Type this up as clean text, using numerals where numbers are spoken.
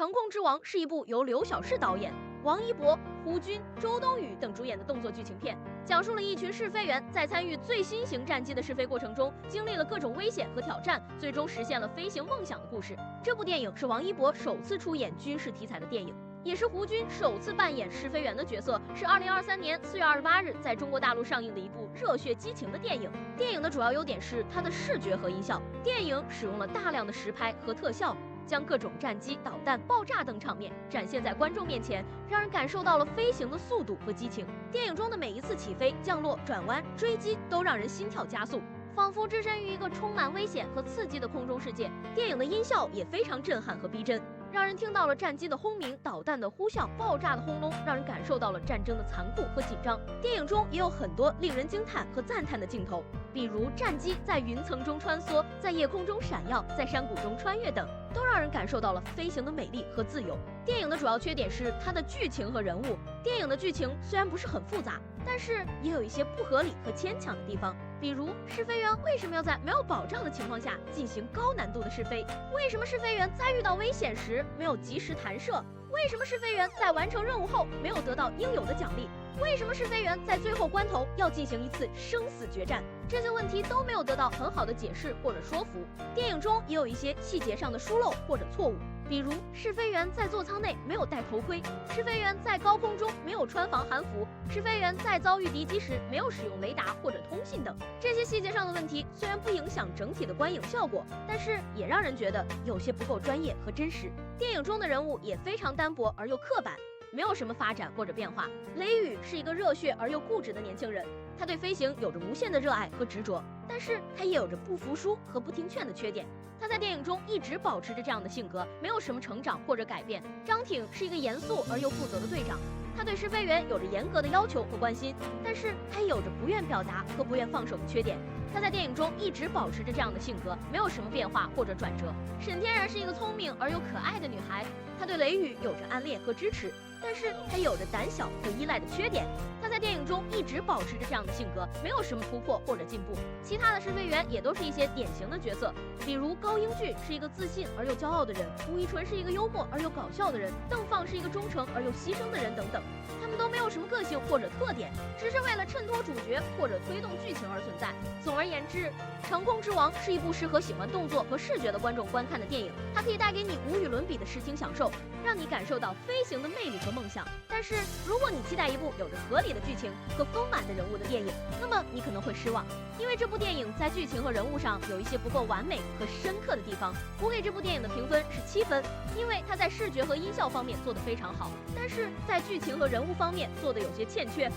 成控之王》是一部由刘晓世导演、王一博、胡军、周冬雨等主演的动作剧情片，讲述了一群试飞员在参与最新型战机的试飞过程中，经历了各种危险和挑战，最终实现了飞行梦想的故事。这部电影是王一博首次出演军事题材的电影，也是胡军首次扮演试飞员的角色，是2023年4月28日在中国大陆上映的一部热血激情的电影。电影的主要优点是它的视觉和音效，电影使用了大量的实拍和特效，将各种战机、导弹、爆炸等场面展现在观众面前，让人感受到了飞行的速度和激情。电影中的每一次起飞、降落、转弯、追击都让人心跳加速，仿佛置身于一个充满危险和刺激的空中世界。电影的音效也非常震撼和逼真，让人听到了战机的轰鸣、导弹的呼啸、爆炸的轰隆，让人感受到了战争的残酷和紧张。电影中也有很多令人惊叹和赞叹的镜头，比如战机在云层中穿梭，在夜空中闪耀，在山谷中穿越等，都让人感受到了飞行的美丽和自由。电影的主要缺点是它的剧情和人物。电影的剧情虽然不是很复杂，但是也有一些不合理和牵强的地方，比如试飞员为什么要在没有保障的情况下进行高难度的试飞？为什么试飞员在遇到危险时没有及时弹射？为什么试飞员在完成任务后没有得到应有的奖励？为什么试飞员在最后关头要进行一次生死决战？这些问题都没有得到很好的解释或者说服。电影中也有一些细节上的疏漏或者错误，比如试飞员在座舱内没有戴头盔，试飞员在高空中没有穿防寒服，试飞员在遭遇敌机时没有使用雷达或者通信等。这些细节上的问题虽然不影响整体的观影效果，但是也让人觉得有些不够专业和真实。电影中的人物也非常单薄而又刻板，没有什么发展或者变化。雷雨是一个热血而又固执的年轻人，他对飞行有着无限的热爱和执着，但是他也有着不服输和不听劝的缺点。他在电影中一直保持着这样的性格，没有什么成长或者改变。张挺是一个严肃而又负责的队长，他对试飞员有着严格的要求和关心，但是他也有着不愿表达和不愿放手的缺点。他在电影中一直保持着这样的性格，没有什么变化或者转折。沈天然是一个聪明而又可爱的女孩，她对雷雨有着暗恋和支持，但是她有着胆小和依赖的缺点。她在电影中一直保持着这样的性格，没有什么突破或者进步。其他的试飞员也都是一些典型的角色，比如高英俊是一个自信而又骄傲的人，吴亦纯是一个幽默而又搞笑的人，邓放是一个忠诚而又牺牲的人等等。他们都没有什么个性或者特点，只是为了衬托主角或者推动剧情而存在。总而言之，《成控之王》是一部适合喜欢动作和视觉的观众观看的电影，它可以带给你无与伦比的视听享受，让你感受到飞行的魅力和梦想。但是，如果你期待一部有着合理的剧情和丰满的人物的电影，那么你可能会失望，因为这部电影在剧情和人物上有一些不够完美和深刻的地方。我给这部电影的评分是7分，因为它在视觉和音效方面做得非常好，但是在剧情和人物方面做得有些欠缺。